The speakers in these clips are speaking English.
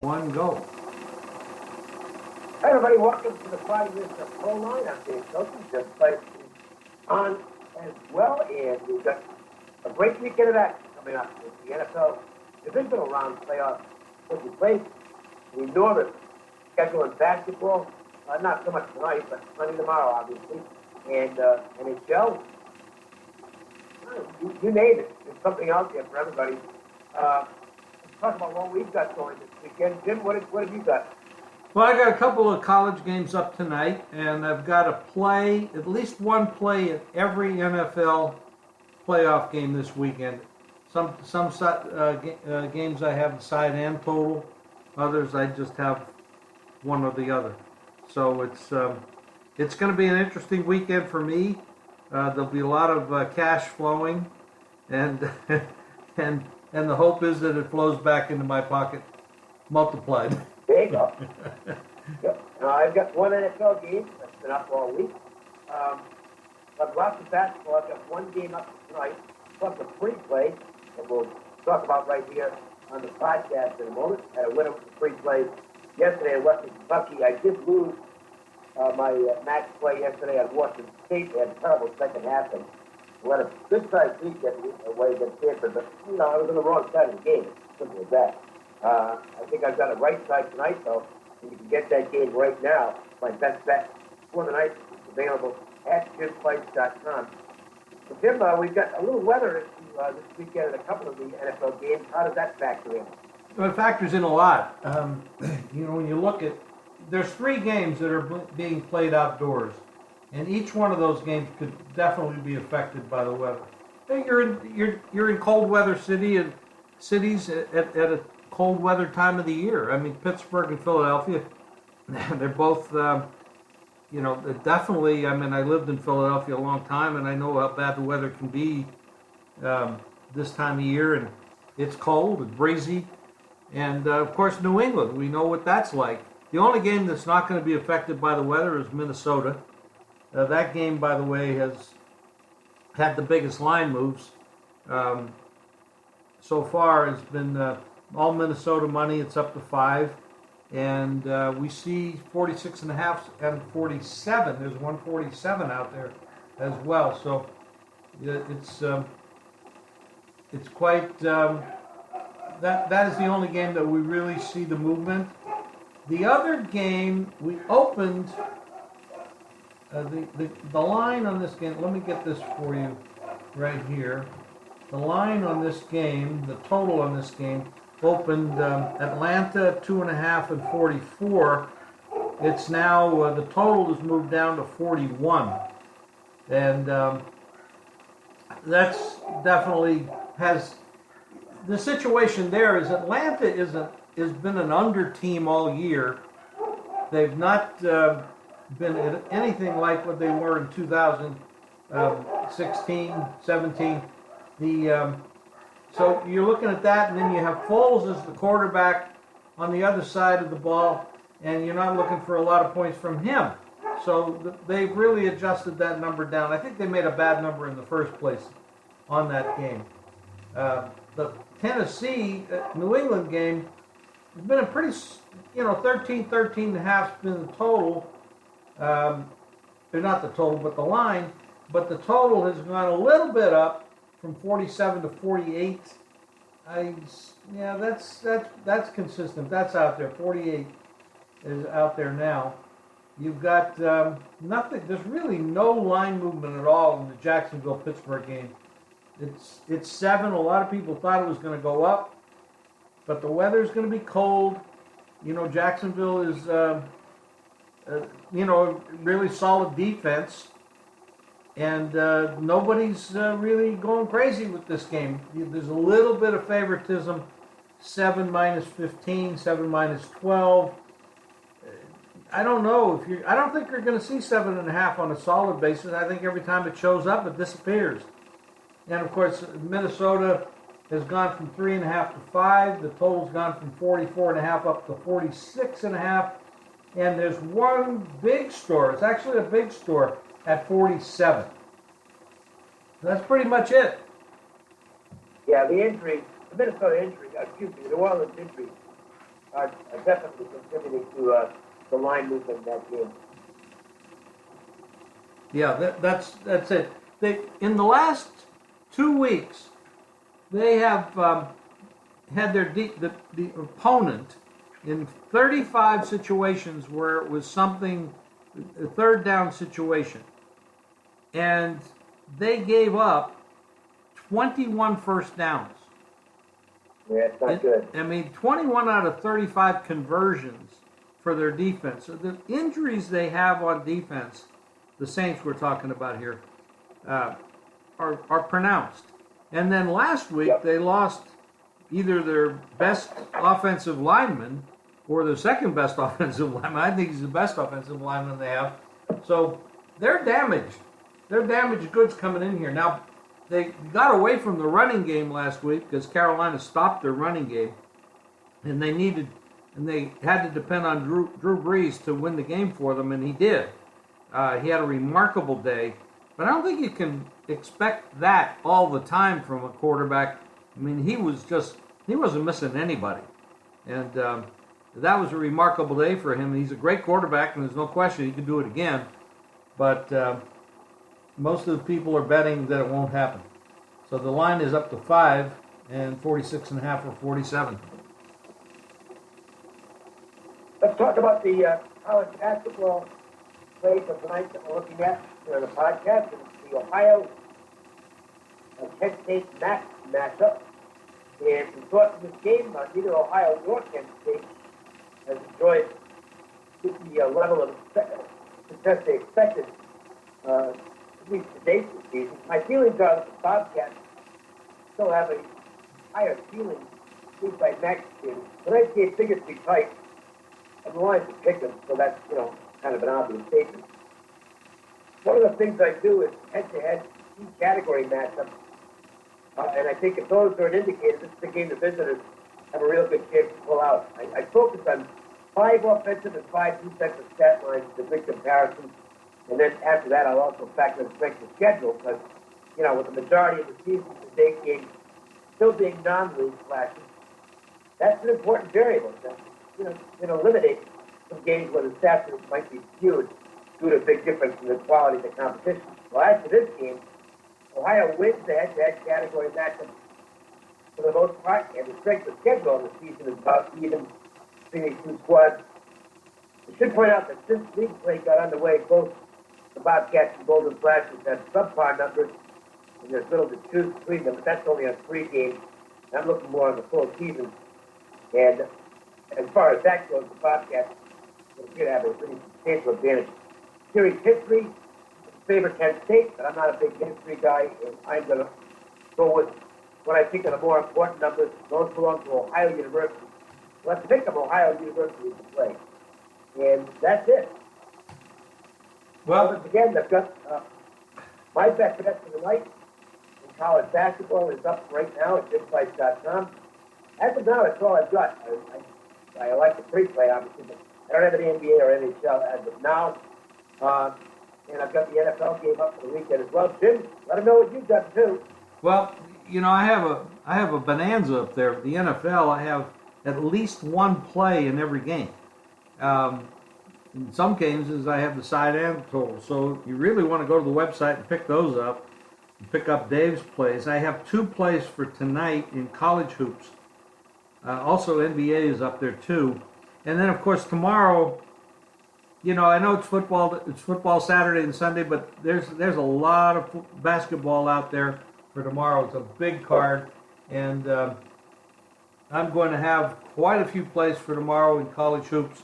One, go. Hi, everybody. Welcome to the 5 minutes of Pro Line. I'm Dave Coaching. Just played on as well, and we've got a great weekend of action coming up with the NFL divisional round playoffs. What we play, we know the schedule in basketball. Not so much tonight, but plenty tomorrow, obviously. And NHL, you name it. There's something out there for everybody. Let's talk about what we've got going this weekend. Jim, what have you got? Well, I got a couple of college games up tonight, and I've got a play, at least one play at every NFL playoff game this weekend. Some games I have the side and total. Others I just have one or the other. So it's going to be an interesting weekend for me. There'll be a lot of cash flowing, and and the hope is that it flows back into my pocket multiplied. There you go. Yep. I've got one NFL game that's been up all week. I've lots of basketball. I've got one game up tonight, plus a free play that we'll talk about right here on the podcast in a moment. Had a winner with the free play yesterday in Western Kentucky. I did lose my match play yesterday on Washington State. They had a terrible second half, and we had a good-sized lead away against Stanford, but, I was on the wrong side of the game. It's simple as that. I think I've got it right side tonight, though. And you can get that game right now. My best bet for the night is available at jimfights.com. So, Jim, we've got a little weather issue this weekend in a couple of the NFL games. How does that factor in? Well, it factors in a lot. When you look at, there's three games that are being played outdoors, and each one of those games could definitely be affected by the weather. You're in cold weather cities at a cold weather time of the year. I mean, Pittsburgh and Philadelphia, they're both, definitely. I mean, I lived in Philadelphia a long time, and I know how bad the weather can be this time of year, and it's cold and breezy. And, of course, New England, we know what that's like. The only game that's not going to be affected by the weather is Minnesota. That game, by the way, has had the biggest line moves. So far, it's been all Minnesota money. It's up to 5. And we see 46.5 and 47. There's 147 out there as well. So it's quite... That is the only game that we really see the movement. The other game, we opened the line on this game. Let me get this for you right here. The line on this game, the total on this game, opened Atlanta 2.5 and 44. It's now, the total has moved down to 41. And that's definitely has... The situation there is Atlanta has been an under team all year. They've not been anything like what they were in 2016, 17. So you're looking at that, and then you have Foles as the quarterback on the other side of the ball, and you're not looking for a lot of points from him. So they've really adjusted that number down. I think they made a bad number in the first place on that game. The Tennessee New England game has been a pretty, 13 and a half has been the total. Not the total, but the line. But the total has gone a little bit up from 47 to 48. That's consistent. That's out there. 48 is out there now. You've got nothing. There's really no line movement at all in the Jacksonville-Pittsburgh game. It's 7. A lot of people thought it was going to go up, but the weather's going to be cold. Jacksonville is, really solid defense, and nobody's really going crazy with this game. There's a little bit of favoritism, 7 minus 15, 7 minus 12. I don't know I don't think you're going to see 7.5 on a solid basis. I think every time it shows up, it disappears. And, of course, Minnesota has gone from 3.5 to 5. The total's gone from 44.5 up to 46.5. And there's one big store. It's actually a big store at 47. That's pretty much it. Yeah, the Minnesota injury, the New Orleans injury are definitely contributing to the line movement in that game. Yeah, that's it. They in the last 2 weeks they have had the opponent in 35 situations where it was something a third down situation, and they gave up 21 first downs. Yeah, it's not good. I mean, 21 out of 35 conversions for their defense. So the injuries they have on defense, the Saints we're talking about here, are pronounced. And then last week they lost either their best offensive lineman or their second best offensive lineman. I think he's the best offensive lineman they have. So they're damaged. They're damaged goods coming in here. Now, they got away from the running game last week because Carolina stopped their running game, and they had to depend on Drew Brees to win the game for them, and he did. He had a remarkable day, but I don't think you can expect that all the time from a quarterback. I mean, he wasn't missing anybody, and that was a remarkable day for him. He's a great quarterback, and there's no question he can do it again, but most of the people are betting that it won't happen. So the line is up to 5 and 46.5 or 47. Let's talk about the college basketball play for tonight that we're looking at during the podcast. It's the Ohio Kent State matchup. And the thoughts of this game, neither Ohio nor Kent State has enjoyed the level of success they expected, at least to date this season. My feelings are that the Bobcats still have a higher ceiling inside next year. Tonight's game figures to be tight. I'm willing to pick them, so that's, kind of an obvious statement. One of the things I do is head-to-head each category matchup. And I think if those are an indicator, this is the game the visitors have a real good chance to pull out. I focus on 5 offensive and 5 defensive stat lines to big comparisons. And then after that, I'll also factor in strength of schedule because, with the majority of the season to date games still being non-league flashes, that's an important variable. Can eliminate some games where the stats might be skewed due to a big difference in the quality of the competition. Well, as for this game, Ohio wins the head-to-head category matchup for the most part, and the strength of schedule of the season is about even between these two squads. I should point out that since league play got underway, both the Bobcats and Golden Flashes have subpar numbers, and there's little to choose between them, but that's only on 3 games. I'm looking more on the full season. And as far as that goes, the Bobcats appear to have a pretty substantial advantage. Series history favor Kent State, but I'm not a big history guy, and I'm going to go with what I think are the more important numbers. Those belong to Ohio University. Let's pick them Ohio University to play. And that's it. Well, once again, I've got my best bet for the night in college basketball is up right now at JimFights.com. As of now, that's all I've got. I like the pre-play, obviously, but I don't have any NBA or NHL as of now. And I've got the NFL game up for the weekend as well. Jim, let them know what you've got too. Well, I have a bonanza up there. The NFL, I have at least one play in every game. In some cases, I have the side and total. So you really want to go to the website and pick those up. And pick up Dave's plays. I have 2 plays for tonight in college hoops. Also, NBA is up there too. And then, of course, tomorrow, I know it's football Saturday and Sunday, but there's a lot of basketball out there for tomorrow. It's a big card, and I'm going to have quite a few plays for tomorrow in college hoops.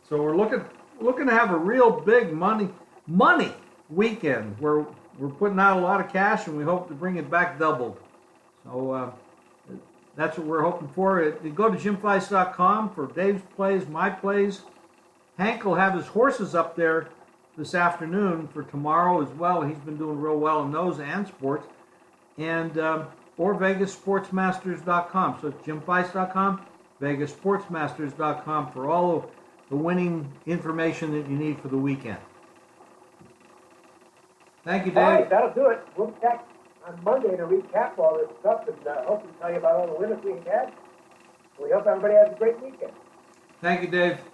So we're looking to have a real big money weekend where we're putting out a lot of cash, and we hope to bring it back doubled. So that's what we're hoping for. Go to JimFights.com for Dave's plays, my plays. Hank will have his horses up there this afternoon for tomorrow as well. He's been doing real well in those and sports. And or VegasSportsMasters.com. So it's JimFights.com, VegasSportsMasters.com for all of the winning information that you need for the weekend. Thank you, Dave. All right, that'll do it. We'll be back on Monday to recap all this stuff and hopefully tell you about all the winners we had. We hope everybody has a great weekend. Thank you, Dave.